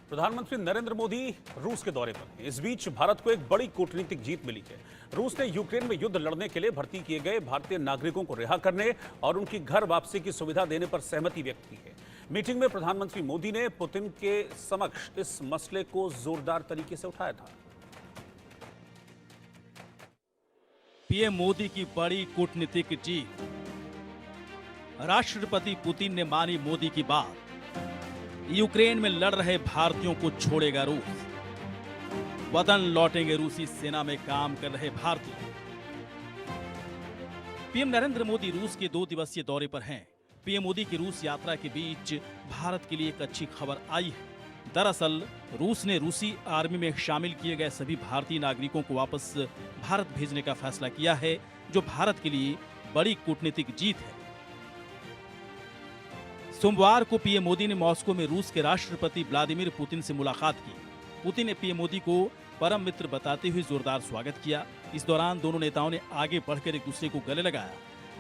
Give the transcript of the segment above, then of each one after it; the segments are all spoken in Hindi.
प्रधानमंत्री नरेंद्र मोदी रूस के दौरे पर हैं। इस बीच भारत को एक बड़ी कूटनीतिक जीत मिली है। रूस ने यूक्रेन में युद्ध लड़ने के लिए भर्ती किए गए भारतीय नागरिकों को रिहा करने और उनकी घर वापसी की सुविधा देने पर सहमति व्यक्त की है। मीटिंग में प्रधानमंत्री मोदी ने पुतिन के समक्ष इस मसले को जोरदार तरीके से उठाया था। पीएम मोदी की बड़ी कूटनीतिक जीत। राष्ट्रपति पुतिन ने मानी मोदी की बात। यूक्रेन में लड़ रहे भारतीयों को छोड़ेगा रूस। वतन लौटेंगे रूसी सेना में काम कर रहे भारतीय। पीएम नरेंद्र मोदी रूस के 2 दिवसीय दौरे पर हैं। पीएम मोदी की रूस यात्रा के बीच भारत के लिए एक अच्छी खबर आई है। दरअसल रूस ने रूसी आर्मी में शामिल किए गए सभी भारतीय नागरिकों को वापस भारत भेजने का फैसला किया है, जो भारत के लिए बड़ी कूटनीतिक जीत है। सोमवार को पीएम मोदी ने मॉस्को में रूस के राष्ट्रपति व्लादिमीर पुतिन से मुलाकात की। पुतिन ने पीएम मोदी को परम मित्र बताते हुए जोरदार स्वागत किया। इस दौरान दोनों नेताओं ने आगे बढ़कर एक दूसरे को गले लगाया।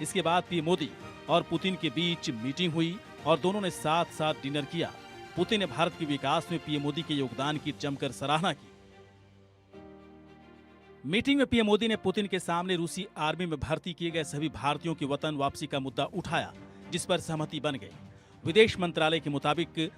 इसके बाद पीएम मोदी और पुतिन के बीच मीटिंग हुई और दोनों ने साथ साथ डिनर किया। पुतिन ने भारत के विकास में पीएम मोदी के योगदान की जमकर सराहना की। मीटिंग में पीएम मोदी ने पुतिन के सामने रूसी आर्मी में भर्ती किए गए सभी भारतीयों की वतन वापसी का मुद्दा उठाया, जिस पर सहमति बन गई। विदेश मंत्रालय के मुताबिक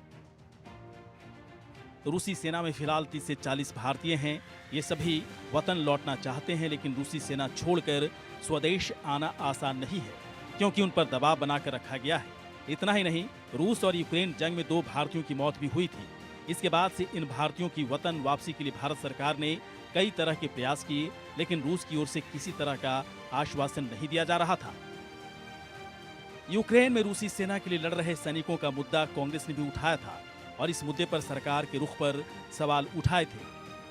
रूसी सेना में फिलहाल 30 से 40 भारतीय हैं। ये सभी वतन लौटना चाहते हैं, लेकिन रूसी सेना छोड़कर स्वदेश आना आसान नहीं है, क्योंकि उन पर दबाव बनाकर रखा गया है। इतना ही नहीं, रूस और यूक्रेन जंग में 2 भारतीयों की मौत भी हुई थी। इसके बाद से इन भारतीयों की वतन वापसी के लिए भारत सरकार ने कई तरह के प्रयास किए, लेकिन रूस की ओर से किसी तरह का आश्वासन नहीं दिया जा रहा था। यूक्रेन में रूसी सेना के लिए लड़ रहे सैनिकों का मुद्दा कांग्रेस ने भी उठाया था और इस मुद्दे पर सरकार के रुख पर सवाल उठाए थे।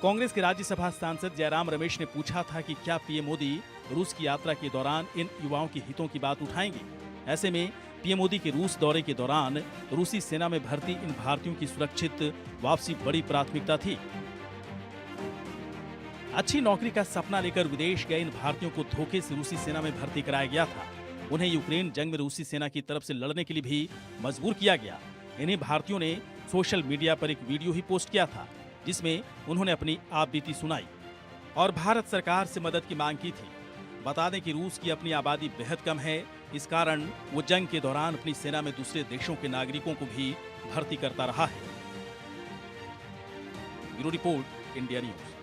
कांग्रेस के राज्यसभा सांसद जयराम रमेश ने पूछा था कि क्या पीएम मोदी रूस की यात्रा के दौरान इन युवाओं के हितों की बात उठाएंगे। ऐसे में पीएम मोदी के रूस दौरे के दौरान रूसी सेना में भर्ती इन भारतीयों की सुरक्षित वापसी बड़ी प्राथमिकता थी। अच्छी नौकरी का सपना लेकर विदेश गए इन भारतीयों को धोखे से रूसी सेना में भर्ती कराया गया था। उन्हें यूक्रेन जंग में रूसी सेना की तरफ से लड़ने के लिए भी मजबूर किया गया। इन्हीं भारतीयों ने सोशल मीडिया पर एक वीडियो ही पोस्ट किया था, जिसमें उन्होंने अपनी आपबीती सुनाई और भारत सरकार से मदद की मांग की थी। बता दें कि रूस की अपनी आबादी बेहद कम है, इस कारण वो जंग के दौरान अपनी सेना में दूसरे देशों के नागरिकों को भी भर्ती करता रहा है। Bureau report, India news.